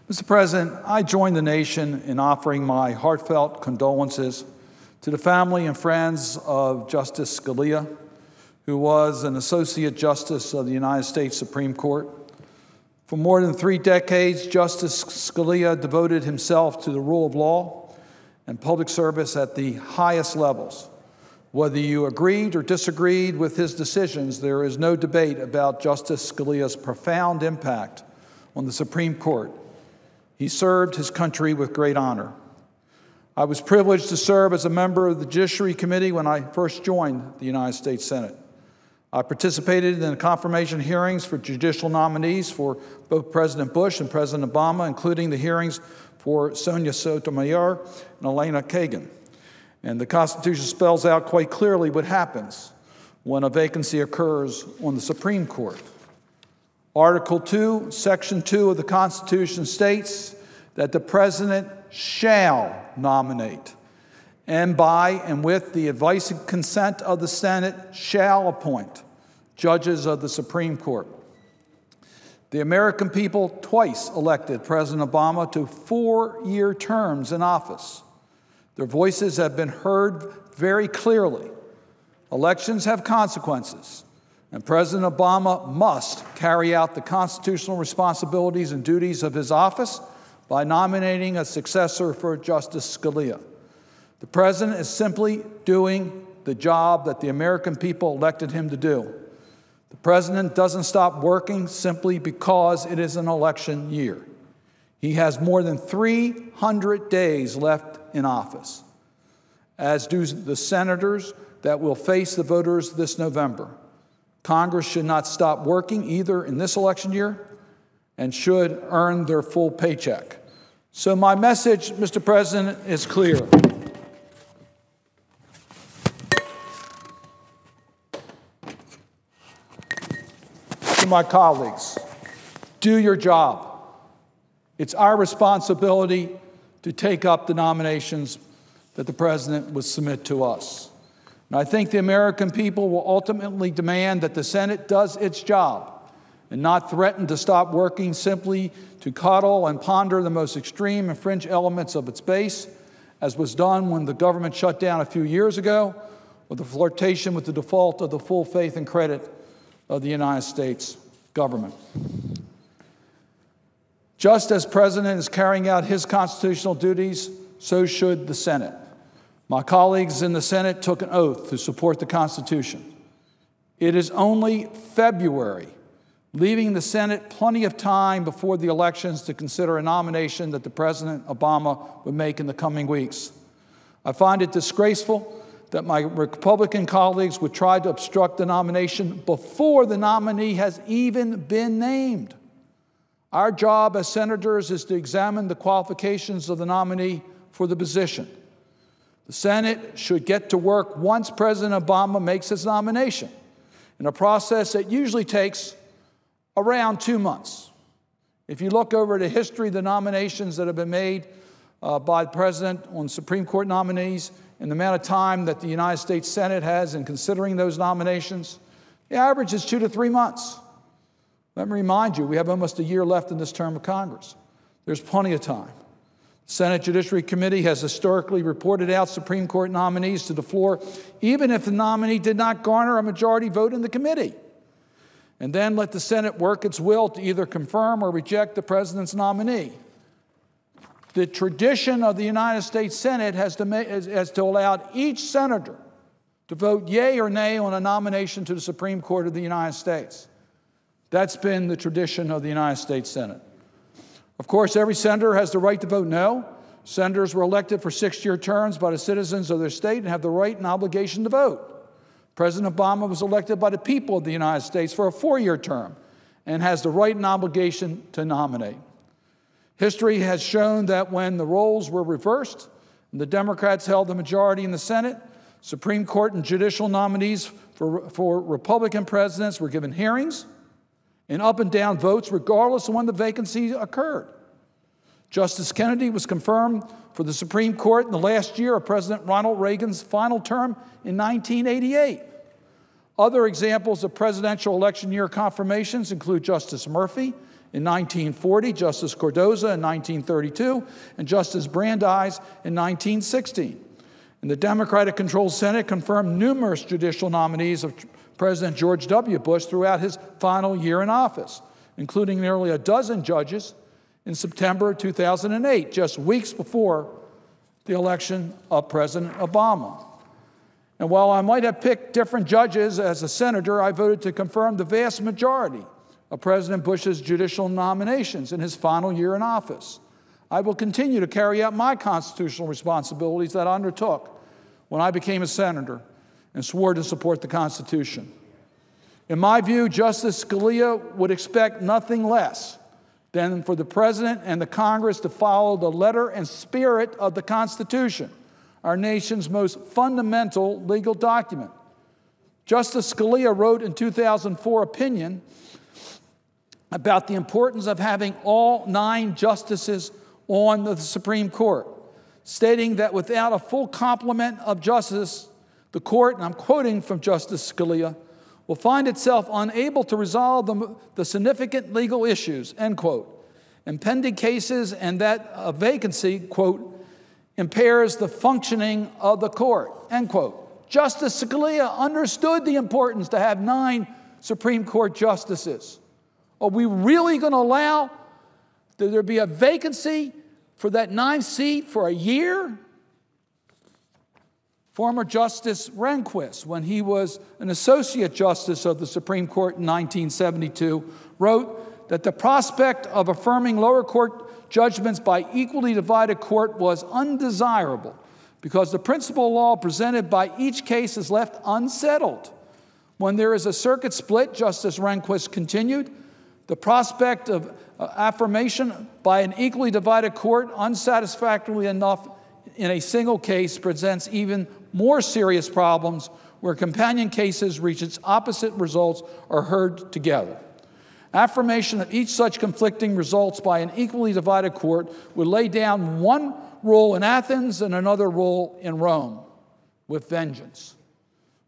Mr. President, I join the nation in offering my heartfelt condolences to the family and friends of Justice Scalia, who was an Associate Justice of the United States Supreme Court. For more than 3 decades, Justice Scalia devoted himself to the rule of law and public service at the highest levels. Whether you agreed or disagreed with his decisions, there is no debate about Justice Scalia's profound impact on the Supreme Court. He served his country with great honor. I was privileged to serve as a member of the Judiciary Committee when I first joined the United States Senate. I participated in the confirmation hearings for judicial nominees for both President Bush and President Obama, including the hearings for Sonia Sotomayor and Elena Kagan. And the Constitution spells out quite clearly what happens when a vacancy occurs on the Supreme Court. Article 2, Section 2 of the Constitution states that the President shall nominate, and by and with the advice and consent of the Senate shall appoint judges of the Supreme Court. The American people twice elected President Obama to 4-year terms in office. Their voices have been heard very clearly. Elections have consequences, and President Obama must carry out the constitutional responsibilities and duties of his office by nominating a successor for Justice Scalia. The President is simply doing the job that the American people elected him to do. The President doesn't stop working simply because it is an election year. He has more than 300 days left in office, as do the senators that will face the voters this November. Congress should not stop working either in this election year and should earn their full paycheck. So my message, Mr. President, is clear. To my colleagues, do your job. It's our responsibility to take up the nominations that the President would submit to us. And I think the American people will ultimately demand that the Senate does its job and not threaten to stop working simply to coddle and ponder the most extreme and fringe elements of its base, as was done when the government shut down a few years ago, with the flirtation with the default of the full faith and credit of the United States government. Just as President is carrying out his constitutional duties, so should the Senate. My colleagues in the Senate took an oath to support the Constitution. It is only February, leaving the Senate plenty of time before the elections to consider a nomination that the President Obama would make in the coming weeks. I find it disgraceful that my Republican colleagues would try to obstruct the nomination before the nominee has even been named. Our job as senators is to examine the qualifications of the nominee for the position. The Senate should get to work once President Obama makes his nomination, in a process that usually takes around 2 months. If you look over the history of the nominations that have been made by the President on Supreme Court nominees and the amount of time that the United States Senate has in considering those nominations, the average is 2 to 3 months. Let me remind you, we have almost a year left in this term of Congress. There's plenty of time. The Senate Judiciary Committee has historically reported out Supreme Court nominees to the floor, even if the nominee did not garner a majority vote in the committee, and then let the Senate work its will to either confirm or reject the President's nominee. The tradition of the United States Senate has to allow each senator to vote yea or nay on a nomination to the Supreme Court of the United States. That's been the tradition of the United States Senate. Of course, every senator has the right to vote no. Senators were elected for 6-year terms by the citizens of their state and have the right and obligation to vote. President Obama was elected by the people of the United States for a 4-year term and has the right and obligation to nominate. History has shown that when the roles were reversed and the Democrats held the majority in the Senate, Supreme Court and judicial nominees for Republican presidents were given hearings and up and down votes regardless of when the vacancy occurred. Justice Kennedy was confirmed for the Supreme Court in the last year of President Ronald Reagan's final term in 1988. Other examples of presidential election year confirmations include Justice Murphy In 1940, Justice Cardozo in 1932, and Justice Brandeis in 1916. And the Democratic-controlled Senate confirmed numerous judicial nominees of President George W. Bush throughout his final year in office, including nearly a dozen judges in September 2008, just weeks before the election of President Obama. And while I might have picked different judges as a senator, I voted to confirm the vast majority of President Bush's judicial nominations in his final year in office. I will continue to carry out my constitutional responsibilities that I undertook when I became a senator and swore to support the Constitution. In my view, Justice Scalia would expect nothing less than for the President and the Congress to follow the letter and spirit of the Constitution, our nation's most fundamental legal document. Justice Scalia wrote in 2004 opinion about the importance of having all 9 justices on the Supreme Court, stating that without a full complement of justice, the court, and I'm quoting from Justice Scalia, will find itself unable to resolve the significant legal issues, end quote, in pending cases, and that a vacancy, quote, impairs the functioning of the court, end quote. Justice Scalia understood the importance to have 9 Supreme Court justices. Are we really going to allow there be a vacancy for that 9th seat for a year? Former Justice Rehnquist, when he was an Associate Justice of the Supreme Court in 1972, wrote that the prospect of affirming lower court judgments by equally divided court was undesirable because the principal law presented by each case is left unsettled. When there is a circuit split, Justice Rehnquist continued, the prospect of affirmation by an equally divided court unsatisfactorily enough in a single case presents even more serious problems where companion cases reach its opposite results or heard together. Affirmation of each such conflicting results by an equally divided court would lay down one rule in Athens and another rule in Rome with vengeance.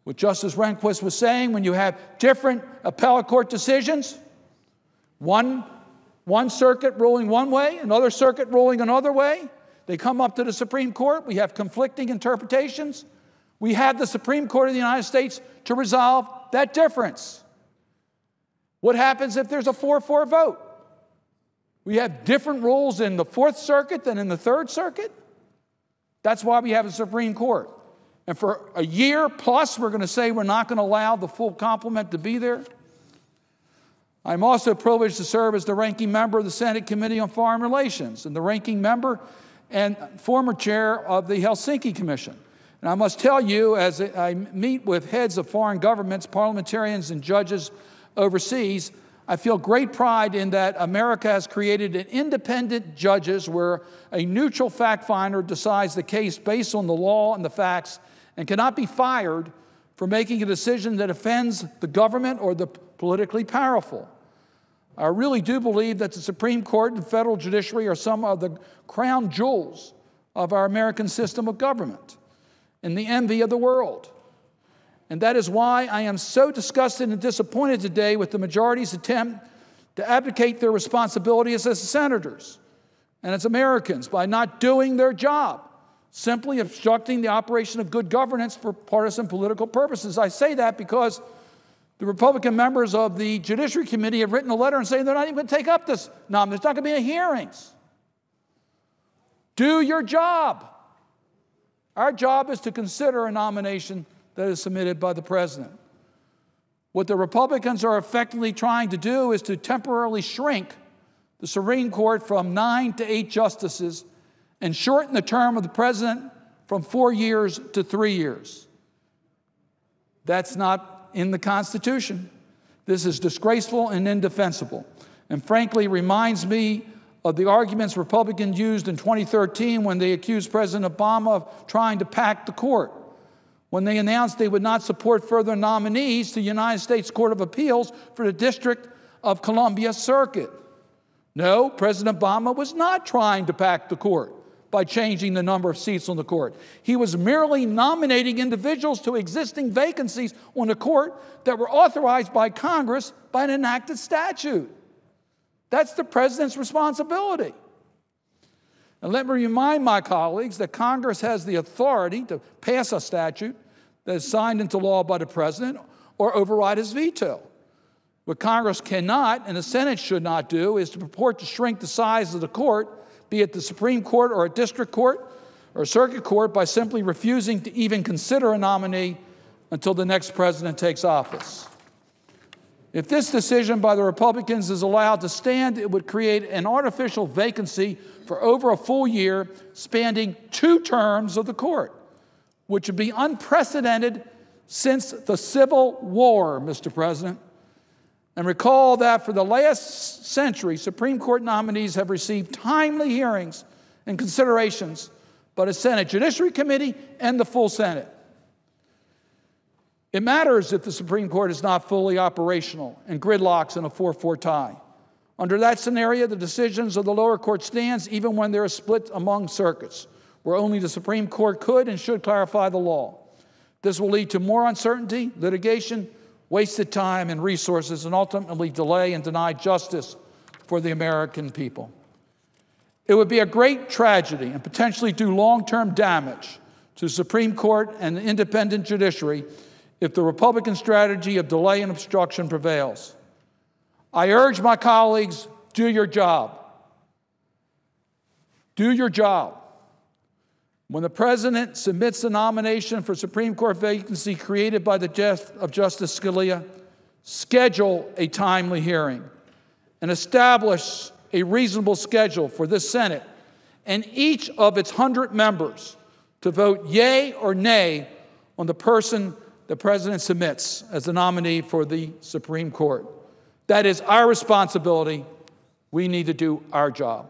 What Justice Rehnquist was saying, when you have different appellate court decisions, one circuit ruling one way, another circuit ruling another way, they come up to the Supreme Court, we have conflicting interpretations. We have the Supreme Court of the United States to resolve that difference. What happens if there's a 4-4 vote? We have different rules in the 4th Circuit than in the 3rd Circuit. That's why we have a Supreme Court. And for a year plus, we're going to say we're not going to allow the full complement to be there. I'm also privileged to serve as the ranking member of the Senate Committee on Foreign Relations and the ranking member and former chair of the Helsinki Commission. And I must tell you, as I meet with heads of foreign governments, parliamentarians, and judges overseas, I feel great pride in that America has created an independent judges where a neutral fact finder decides the case based on the law and the facts and cannot be fired for making a decision that offends the government or the politically powerful. I really do believe that the Supreme Court and federal judiciary are some of the crown jewels of our American system of government and the envy of the world. And that is why I am so disgusted and disappointed today with the majority's attempt to abdicate their responsibilities as senators and as Americans by not doing their job, simply obstructing the operation of good governance for partisan political purposes. I say that because the Republican members of the Judiciary Committee have written a letter and saying they're not even going to take up this nomination. There's not going to be any hearings. Do your job. Our job is to consider a nomination that is submitted by the President. What the Republicans are effectively trying to do is to temporarily shrink the Supreme Court from 9 to 8 justices and shorten the term of the President from 4 years to 3 years. That's not in the Constitution. This is disgraceful and indefensible, and frankly reminds me of the arguments Republicans used in 2013 when they accused President Obama of trying to pack the court, when they announced they would not support further nominees to the United States Court of Appeals for the District of Columbia Circuit. No, President Obama was not trying to pack the court by changing the number of seats on the court. He was merely nominating individuals to existing vacancies on the court that were authorized by Congress by an enacted statute. That's the president's responsibility. And let me remind my colleagues that Congress has the authority to pass a statute that is signed into law by the president or override his veto. What Congress cannot, and the Senate should not do, is to purport to shrink the size of the court, be it the Supreme Court or a district court or a circuit court, by simply refusing to even consider a nominee until the next president takes office. If this decision by the Republicans is allowed to stand, it would create an artificial vacancy for over a full year, spanning 2 terms of the court, which would be unprecedented since the Civil War, Mr. President. And recall that for the last century, Supreme Court nominees have received timely hearings and considerations by the Senate Judiciary Committee and the full Senate. It matters if the Supreme Court is not fully operational and gridlocks in a 4-4 tie. Under that scenario, the decisions of the lower court stands even when there is split among circuits, where only the Supreme Court could and should clarify the law. This will lead to more uncertainty, litigation, wasted time and resources, and ultimately delay and deny justice for the American people. It would be a great tragedy and potentially do long-term damage to the Supreme Court and the independent judiciary if the Republican strategy of delay and obstruction prevails. I urge my colleagues, do your job. Do your job. When the president submits the nomination for Supreme Court vacancy created by the death of Justice Scalia, schedule a timely hearing and establish a reasonable schedule for this Senate and each of its 100 members to vote yea or nay on the person the president submits as the nominee for the Supreme Court. That is our responsibility. We need to do our job.